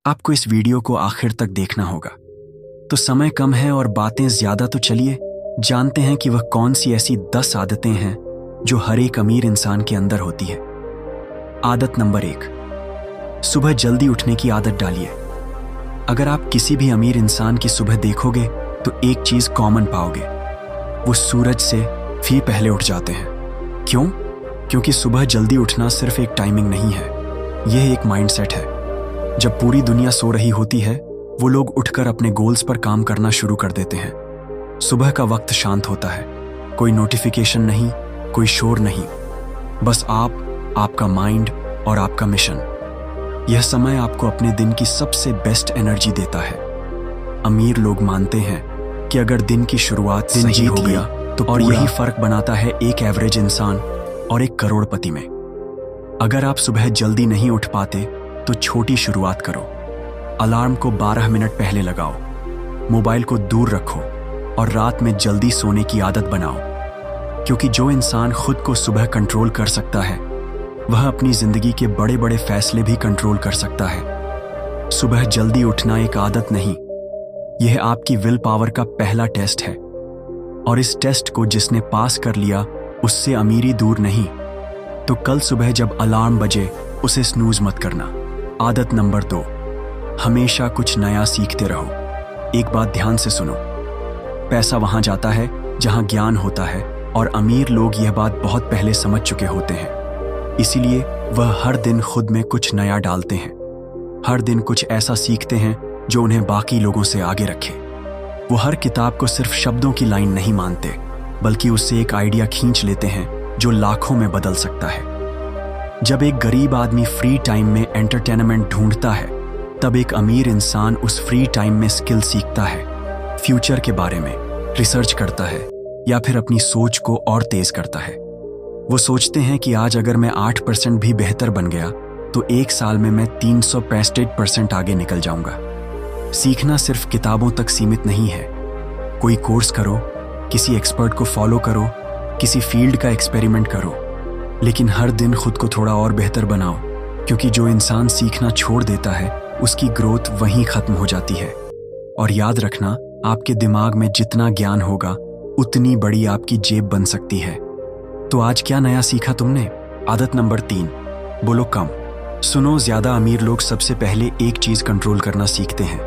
आपको इस वीडियो को आखिर तक देखना होगा। तो समय कम है और बातें ज्यादा, तो चलिए जानते हैं कि वह कौन सी ऐसी 10 आदतें हैं जो हर एक अमीर इंसान के अंदर होती है। आदत नंबर 1, सुबह जल्दी उठने की आदत डालिए। अगर आप किसी भी अमीर इंसान की सुबह देखोगे तो एक चीज कॉमन पाओगे, वो सूरज से भी पहले उठ जाते हैं। क्यों? क्योंकि सुबह जल्दी उठना सिर्फ एक टाइमिंग नहीं है, यह एक माइंडसेट है। जब पूरी दुनिया सो रही होती है, वो लोग उठकर अपने गोल्स पर काम करना शुरू कर देते हैं। सुबह का वक्त शांत होता है, कोई नोटिफिकेशन नहीं, कोई शोर नहीं, बस आप, आपका माइंड और आपका मिशन। यह समय आपको अपने दिन की सबसे बेस्ट एनर्जी देता है। अमीर लोग मानते हैं कि अगर दिन की शुरुआत सही हो गया तो और यही फर्क बनाता है एक एवरेज इंसान और एक करोड़पति में। अगर आप सुबह जल्दी नहीं उठ पाते तो छोटी शुरुआत करो। अलार्म को 12 मिनट पहले लगाओ, मोबाइल को दूर रखो और रात में जल्दी सोने की आदत बनाओ। क्योंकि जो इंसान खुद को सुबह कंट्रोल कर सकता है, वह अपनी जिंदगी के बड़े बड़े फैसले भी कंट्रोल कर सकता है। सुबह जल्दी उठना एक आदत नहीं, यह आपकी विल पावर का पहला टेस्ट है। और इस टेस्ट को जिसने पास कर लिया, उससे अमीरी दूर नहीं। तो कल सुबह जब अलार्म बजे, उसे स्नूज मत करना। आदत नंबर 2, हमेशा कुछ नया सीखते रहो। एक बात ध्यान से सुनो, पैसा वहां जाता है जहां ज्ञान होता है, और अमीर लोग यह बात बहुत पहले समझ चुके होते हैं। इसीलिए वह हर दिन खुद में कुछ नया डालते हैं, हर दिन कुछ ऐसा सीखते हैं जो उन्हें बाकी लोगों से आगे रखे। वो हर किताब को सिर्फ शब्दों की लाइन नहीं मानते, बल्कि उससे एक आइडिया खींच लेते हैं जो लाखों में बदल सकता है। जब एक गरीब आदमी फ्री टाइम में एंटरटेनमेंट ढूंढता है, तब एक अमीर इंसान उस फ्री टाइम में स्किल सीखता है, फ्यूचर के बारे में रिसर्च करता है या फिर अपनी सोच को और तेज करता है। वो सोचते हैं कि आज अगर मैं 8% भी बेहतर बन गया तो एक साल में मैं 365% आगे निकल जाऊंगा। सीखना सिर्फ किताबों तक सीमित नहीं है। कोई कोर्स करो, किसी एक्सपर्ट को फॉलो करो, किसी फील्ड का एक्सपेरिमेंट करो, लेकिन हर दिन खुद को थोड़ा और बेहतर बनाओ। क्योंकि जो इंसान सीखना छोड़ देता है, उसकी ग्रोथ वहीं खत्म हो जाती है। और याद रखना, आपके दिमाग में जितना ज्ञान होगा, उतनी बड़ी आपकी जेब बन सकती है। तो आज क्या नया सीखा तुमने? आदत नंबर 3, बोलो कम। सुनो, ज्यादा अमीर लोग सबसे पहले एक चीज कंट्रोल करना सीखते हैं,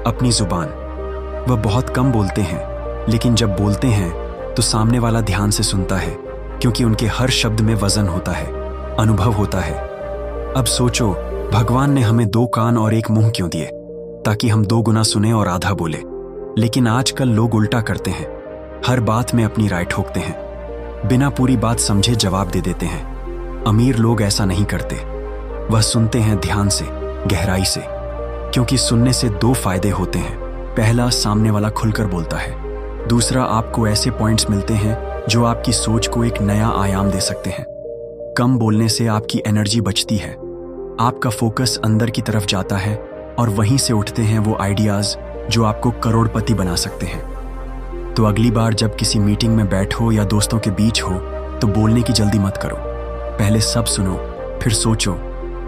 अपनी जुबान। वह बहुत कम बोलते हैं, लेकिन जब बोलते हैं तो सामने वाला ध्यान से सुनता है, क्योंकि उनके हर शब्द में वजन होता है, अनुभव होता है। अब सोचो, भगवान ने हमें 2 कान और 1 मुंह क्यों दिए? ताकि हम 2 गुना सुने और आधा बोले। लेकिन आजकल लोग उल्टा करते हैं, हर बात में अपनी राय ठोकते हैं, बिना पूरी बात समझे जवाब दे देते हैं। अमीर लोग ऐसा नहीं करते, वह सुनते हैं ध्यान से, गहराई से। क्योंकि सुनने से 2 फायदे होते हैं। पहला, सामने वाला खुलकर बोलता है। दूसरा, आपको ऐसे पॉइंट्स मिलते हैं जो आपकी सोच को एक नया आयाम दे सकते हैं। कम बोलने से आपकी एनर्जी बचती है, आपका फोकस अंदर की तरफ जाता है, और वहीं से उठते हैं वो आइडियाज जो आपको करोड़पति बना सकते हैं। तो अगली बार जब किसी मीटिंग में बैठो या दोस्तों के बीच हो, तो बोलने की जल्दी मत करो। पहले सब सुनो, फिर सोचो,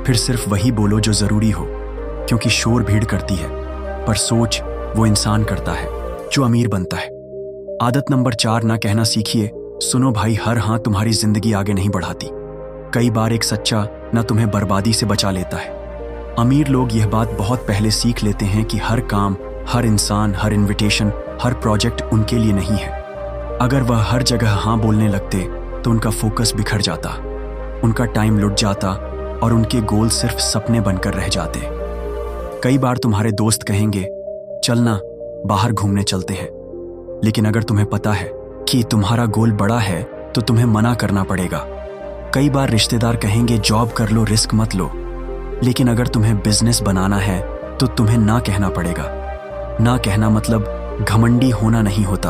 फिर सिर्फ वही बोलो जो जरूरी हो। क्योंकि शोर भीड़ करती है, पर सोच वो इंसान करता है जो अमीर बनता है। आदत नंबर 4, ना कहना सीखिए। सुनो भाई, हर हाँ तुम्हारी जिंदगी आगे नहीं बढ़ाती। कई बार एक सच्चा ना तुम्हें बर्बादी से बचा लेता है। अमीर लोग यह बात बहुत पहले सीख लेते हैं कि हर काम, हर इंसान, हर इन्विटेशन, हर प्रोजेक्ट उनके लिए नहीं है। अगर वह हर जगह हाँ बोलने लगते तो उनका फोकस बिखर जाता, उनका टाइम लुट जाता और उनके गोल सिर्फ सपने बनकर रह जाते। कई बार तुम्हारे दोस्त कहेंगे, चलना बाहर घूमने चलते हैं। लेकिन अगर तुम्हें पता है कि तुम्हारा गोल बड़ा है तो तुम्हें मना करना पड़ेगा। कई बार रिश्तेदार कहेंगे, जॉब कर लो, रिस्क मत लो। लेकिन अगर तुम्हें बिजनेस बनाना है तो तुम्हें ना कहना पड़ेगा। ना कहना मतलब घमंडी होना नहीं होता।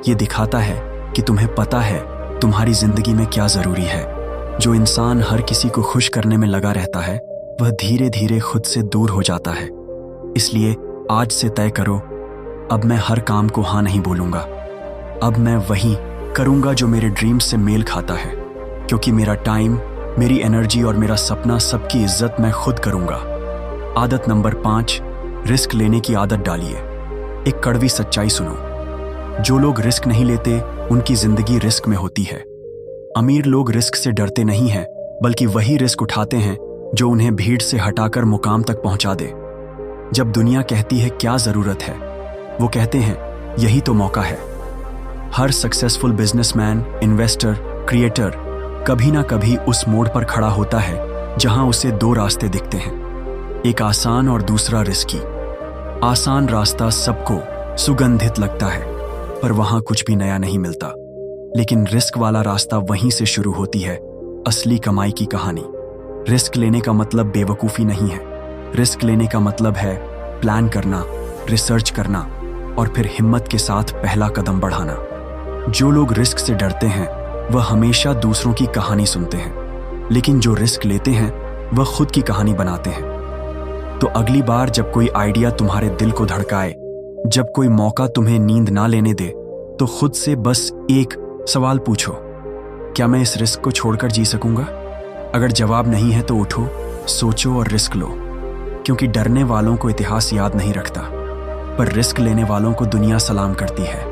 ये दिखाता है कि तुम्हें पता है तुम्हारी जिंदगी में क्या जरूरी है। जो इंसान हर किसी को खुश करने में लगा रहता है, वह धीरे धीरे खुद से दूर हो जाता है। इसलिए आज से तय करो, अब मैं हर काम को हाँ नहीं बोलूंगा। अब मैं वही करूंगा जो मेरे ड्रीम्स से मेल खाता है। क्योंकि मेरा टाइम, मेरी एनर्जी और मेरा सपना, सबकी इज्जत मैं खुद करूंगा। आदत नंबर 5, रिस्क लेने की आदत डालिए। एक कड़वी सच्चाई सुनो, जो लोग रिस्क नहीं लेते उनकी जिंदगी रिस्क में होती है। अमीर लोग रिस्क से डरते नहीं हैं, बल्कि वही रिस्क उठाते हैं जो उन्हें भीड़ से हटाकर मुकाम तक पहुंचा दे। जब दुनिया कहती है क्या जरूरत है, वो कहते हैं यही तो मौका है। हर सक्सेसफुल बिजनेसमैन, इन्वेस्टर, क्रिएटर कभी ना कभी उस मोड़ पर खड़ा होता है जहां उसे 2 रास्ते दिखते हैं, एक आसान और दूसरा रिस्की। आसान रास्ता सबको सुगंधित लगता है, पर वहां कुछ भी नया नहीं मिलता। लेकिन रिस्क वाला रास्ता वहीं से शुरू होती है असली कमाई की कहानी। रिस्क लेने का मतलब बेवकूफ़ी नहीं है। रिस्क लेने का मतलब है प्लान करना, रिसर्च करना और फिर हिम्मत के साथ पहला कदम बढ़ाना। जो लोग रिस्क से डरते हैं वह हमेशा दूसरों की कहानी सुनते हैं, लेकिन जो रिस्क लेते हैं वह खुद की कहानी बनाते हैं। तो अगली बार जब कोई आइडिया तुम्हारे दिल को धड़काए, जब कोई मौका तुम्हें नींद ना लेने दे, तो खुद से बस एक सवाल पूछो, क्या मैं इस रिस्क को छोड़कर जी सकूंगा? अगर जवाब नहीं है तो उठो, सोचो और रिस्क लो, क्योंकि डरने वालों को इतिहास याद नहीं रखता, पर रिस्क लेने वालों को दुनिया सलाम करती है।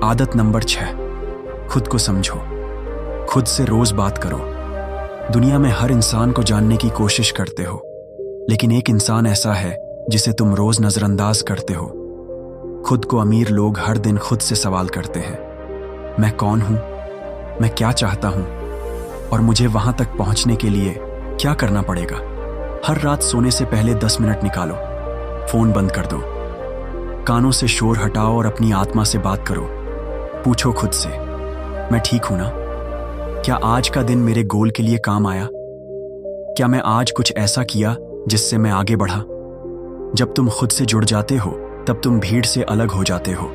आदत नंबर 6, खुद को समझो। खुद से रोज बात करो। दुनिया में हर इंसान को जानने की कोशिश करते हो, लेकिन एक इंसान ऐसा है जिसे तुम रोज नजरअंदाज करते हो। खुद को अमीर लोग हर दिन खुद से सवाल करते हैं, मैं कौन हूं, मैं क्या चाहता हूं और मुझे वहां तक पहुंचने के लिए क्या करना पड़ेगा। हर रात सोने से पहले 10 मिनट निकालो, फोन बंद कर दो, कानों से शोर हटाओ और अपनी आत्मा से बात करो। पूछो खुद से, मैं ठीक हूं ना? क्या आज का दिन मेरे गोल के लिए काम आया? क्या मैं आज कुछ ऐसा किया जिससे मैं आगे बढ़ा? जब तुम खुद से जुड़ जाते हो तब तुम भीड़ से अलग हो जाते हो।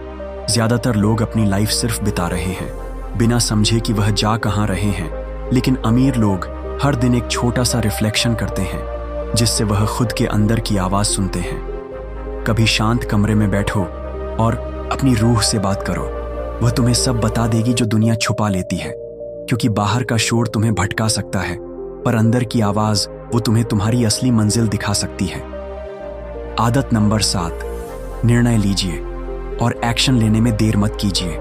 ज्यादातर लोग अपनी लाइफ सिर्फ बिता रहे हैं, बिना समझे कि वह जा कहां रहे हैं। लेकिन अमीर लोग हर दिन एक छोटा सा रिफ्लेक्शन करते हैं, जिससे वह खुद के अंदर की आवाज सुनते हैं। कभी शांत कमरे में बैठो और अपनी रूह से बात करो। वह तुम्हें सब बता देगी जो दुनिया छुपा लेती है, क्योंकि बाहर का शोर तुम्हें भटका सकता है, पर अंदर की आवाज वो तुम्हें तुम्हारी असली मंजिल दिखा सकती है। आदत नंबर 7, निर्णय लीजिए और एक्शन लेने में देर मत कीजिए।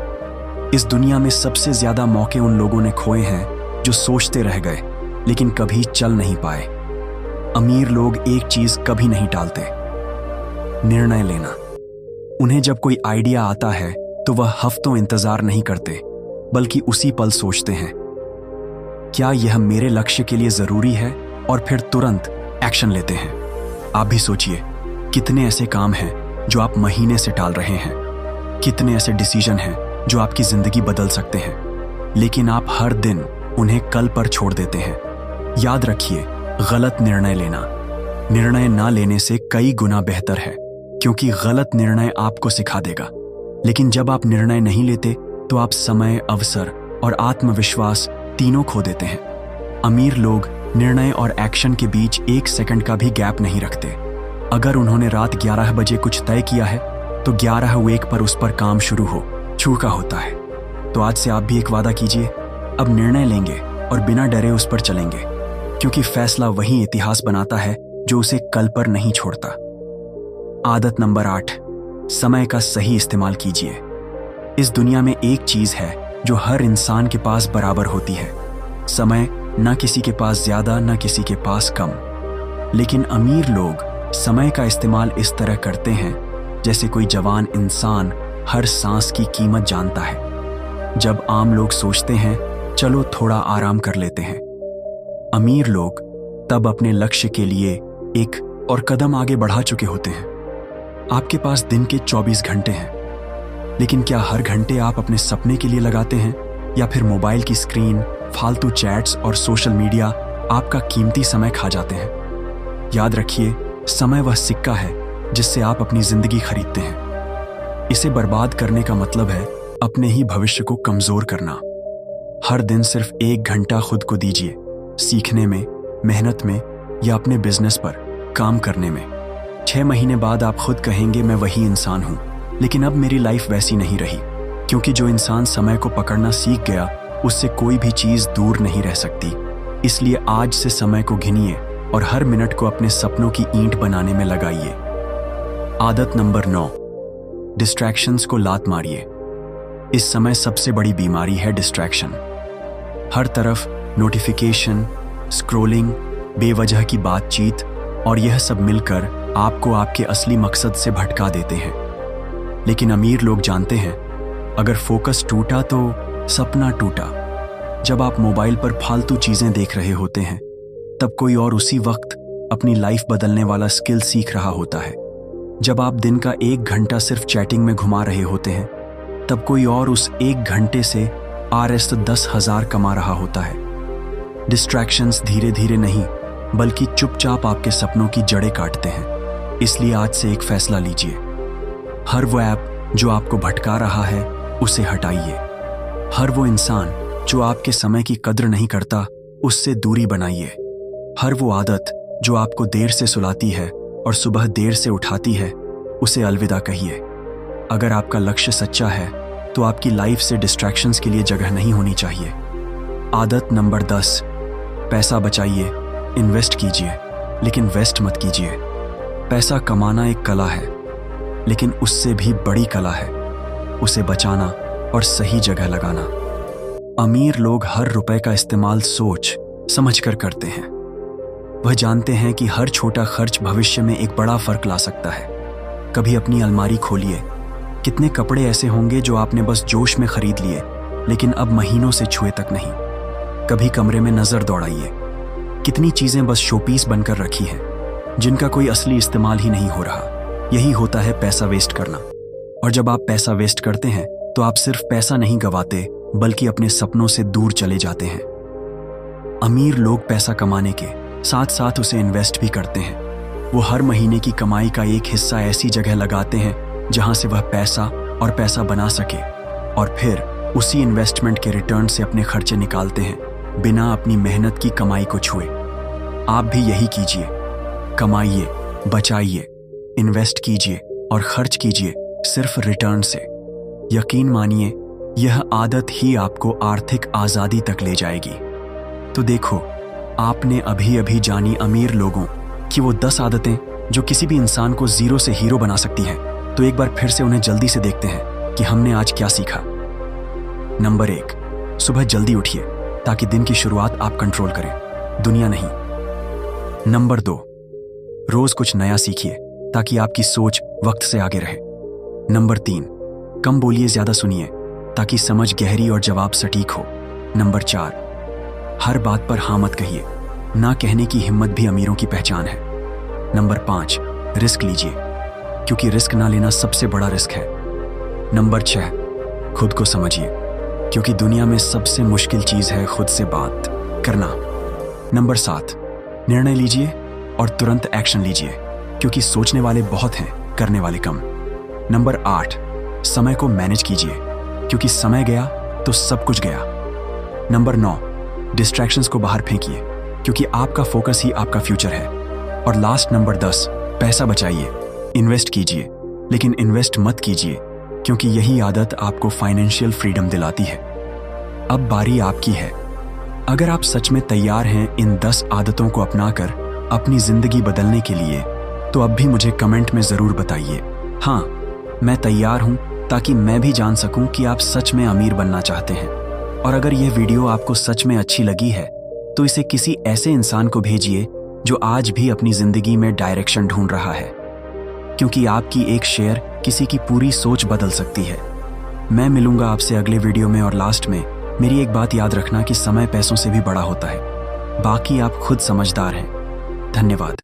इस दुनिया में सबसे ज्यादा मौके उन लोगों ने खोए हैं जो सोचते रह गए लेकिन कभी चल नहीं पाए। अमीर लोग एक चीज कभी नहीं टालते, निर्णय लेना। उन्हें जब कोई आइडिया आता है तो वह हफ्तों इंतजार नहीं करते, बल्कि उसी पल सोचते हैं, क्या यह मेरे लक्ष्य के लिए जरूरी है, और फिर तुरंत एक्शन लेते हैं। आप भी सोचिए, कितने ऐसे काम हैं जो आप महीने से टाल रहे हैं, कितने ऐसे डिसीजन हैं जो आपकी जिंदगी बदल सकते हैं, लेकिन आप हर दिन उन्हें कल पर छोड़ देते हैं। याद रखिए, गलत निर्णय लेना निर्णय ना लेने से कई गुना बेहतर है, क्योंकि गलत निर्णय आपको सिखा देगा। लेकिन जब आप निर्णय नहीं लेते तो आप समय, अवसर और आत्मविश्वास तीनों खो देते हैं। अमीर लोग निर्णय और एक्शन के बीच 1 सेकंड का भी गैप नहीं रखते। अगर उन्होंने रात 11 बजे कुछ तय किया है तो 11:01 पर उस पर काम शुरू हो चुका होता है। तो आज से आप भी एक वादा कीजिए, अब निर्णय लेंगे और बिना डरे उस पर चलेंगे, क्योंकि फैसला वही इतिहास बनाता है जो उसे कल पर नहीं छोड़ता। आदत नंबर 8, समय का सही इस्तेमाल कीजिए। इस दुनिया में एक चीज है जो हर इंसान के पास बराबर होती है, समय। ना किसी के पास ज्यादा, ना किसी के पास कम। लेकिन अमीर लोग समय का इस्तेमाल इस तरह करते हैं जैसे कोई जवान इंसान हर सांस की कीमत जानता है। जब आम लोग सोचते हैं चलो थोड़ा आराम कर लेते हैं, अमीर लोग तब अपने लक्ष्य के लिए एक और कदम आगे बढ़ा चुके होते हैं। आपके पास दिन के 24 घंटे हैं, लेकिन क्या हर घंटे आप अपने सपने के लिए लगाते हैं, या फिर मोबाइल की स्क्रीन, फालतू चैट्स और सोशल मीडिया आपका कीमती समय खा जाते हैं? याद रखिए, समय वह सिक्का है जिससे आप अपनी जिंदगी खरीदते हैं। इसे बर्बाद करने का मतलब है अपने ही भविष्य को कमजोर करना। हर दिन सिर्फ 1 घंटा खुद को दीजिए, सीखने में, मेहनत में या अपने बिजनेस पर काम करने में। 6 महीने बाद आप खुद कहेंगे मैं वही इंसान हूं, लेकिन अब मेरी लाइफ वैसी नहीं रही, क्योंकि जो इंसान समय को पकड़ना सीख गया उससे कोई भी चीज दूर नहीं रह सकती। इसलिए आज से समय को गिनिए और हर मिनट को अपने सपनों की ईंट बनाने में लगाइए। आदत नंबर 9, डिस्ट्रैक्शंस को लात मारिए। इस समय सबसे बड़ी बीमारी है डिस्ट्रैक्शन। हर तरफ नोटिफिकेशन, स्क्रोलिंग, बेवजह की बातचीत, और यह सब मिलकर आपको आपके असली मकसद से भटका देते हैं। लेकिन अमीर लोग जानते हैं, अगर फोकस टूटा तो सपना टूटा। जब आप मोबाइल पर फालतू चीजें देख रहे होते हैं, तब कोई और उसी वक्त अपनी लाइफ बदलने वाला स्किल सीख रहा होता है। जब आप दिन का 1 घंटा सिर्फ चैटिंग में घुमा रहे होते हैं, तब कोई और उस 1 घंटे से RS 10,000 कमा रहा होता है। डिस्ट्रैक्शंस धीरे धीरे नहीं, बल्कि चुपचाप आपके सपनों की जड़ें काटते हैं। इसलिए आज से एक फैसला लीजिए। हर वो ऐप जो आपको भटका रहा है, उसे हटाइए। हर वो इंसान जो आपके समय की कद्र नहीं करता, उससे दूरी बनाइए। हर वो आदत जो आपको देर से सुलाती है और सुबह देर से उठाती है, उसे अलविदा कहिए। अगर आपका लक्ष्य सच्चा है, तो आपकी लाइफ से डिस्ट्रैक्शंस के लिए जगह नहीं होनी चाहिए। आदत नंबर 10, पैसा बचाइए, इन्वेस्ट कीजिए, लेकिन वेस्ट मत कीजिए। पैसा कमाना एक कला है, लेकिन उससे भी बड़ी कला है उसे बचाना और सही जगह लगाना। अमीर लोग हर रुपए का इस्तेमाल सोच समझकर करते हैं। वह जानते हैं कि हर छोटा खर्च भविष्य में एक बड़ा फर्क ला सकता है। कभी अपनी अलमारी खोलिए, कितने कपड़े ऐसे होंगे जो आपने बस जोश में खरीद लिए, लेकिन अब महीनों से छुए तक नहीं। कभी कमरे में नजर दौड़ाइए, कितनी चीजें बस शोपीस बनकर रखी हैं, जिनका कोई असली इस्तेमाल ही नहीं हो रहा। यही होता है पैसा वेस्ट करना। और जब आप पैसा वेस्ट करते हैं, तो आप सिर्फ पैसा नहीं गंवाते, बल्कि अपने सपनों से दूर चले जाते हैं। अमीर लोग पैसा कमाने के साथ साथ उसे इन्वेस्ट भी करते हैं। वो हर महीने की कमाई का एक हिस्सा ऐसी जगह लगाते हैं जहां से वह पैसा और पैसा बना सके, और फिर उसी इन्वेस्टमेंट के रिटर्न से अपने खर्चे निकालते हैं, बिना अपनी मेहनत की कमाई को छुए। आप भी यही कीजिए। कमाइए, बचाइए, इन्वेस्ट कीजिए और खर्च कीजिए सिर्फ रिटर्न से। यकीन मानिए, यह आदत ही आपको आर्थिक आजादी तक ले जाएगी। तो देखो, आपने अभी अभी जानी अमीर लोगों की वो 10 आदतें जो किसी भी इंसान को जीरो से हीरो बना सकती हैं। तो एक बार फिर से उन्हें जल्दी से देखते हैं कि हमने आज क्या सीखा। नंबर 1, सुबह जल्दी उठिए ताकि दिन की शुरुआत आप कंट्रोल करें, दुनिया नहीं। नंबर 2, रोज कुछ नया सीखिए ताकि आपकी सोच वक्त से आगे रहे। नंबर 3, कम बोलिए, ज्यादा सुनिए ताकि समझ गहरी और जवाब सटीक हो। नंबर 4, हर बात पर हाँ मत कहिए, ना कहने की हिम्मत भी अमीरों की पहचान है। नंबर 5, रिस्क लीजिए, क्योंकि रिस्क ना लेना सबसे बड़ा रिस्क है। नंबर 6, खुद को समझिए, क्योंकि दुनिया में सबसे मुश्किल चीज है खुद से बात करना। नंबर 7, निर्णय लीजिए और तुरंत एक्शन लीजिए, क्योंकि सोचने वाले बहुत हैं, करने वाले कम। नंबर 8, समय को मैनेज कीजिए, क्योंकि समय गया तो सब कुछ गया। नंबर 9, डिस्ट्रैक्शंस को बाहर फेंकिए, क्योंकि आपका फोकस ही आपका फ्यूचर है। और लास्ट नंबर 10, पैसा बचाइए, इन्वेस्ट कीजिए, लेकिन इन्वेस्ट मत कीजिए, क्योंकि यही आदत आपको फाइनेंशियल फ्रीडम दिलाती है। अब बारी आपकी है। अगर आप सच में तैयार हैं इन 10 आदतों को अपनाकर अपनी जिंदगी बदलने के लिए, तो अब भी मुझे कमेंट में जरूर बताइए, हाँ मैं तैयार हूं, ताकि मैं भी जान सकूं कि आप सच में अमीर बनना चाहते हैं। और अगर यह वीडियो आपको सच में अच्छी लगी है, तो इसे किसी ऐसे इंसान को भेजिए जो आज भी अपनी जिंदगी में डायरेक्शन ढूंढ रहा है, क्योंकि आपकी एक शेयर किसी की पूरी सोच बदल सकती है। मैं मिलूंगा आपसे अगले वीडियो में, और लास्ट में मेरी एक बात याद रखना कि समय पैसों से भी बड़ा होता है। बाकी आप खुद समझदार हैं। धन्यवाद।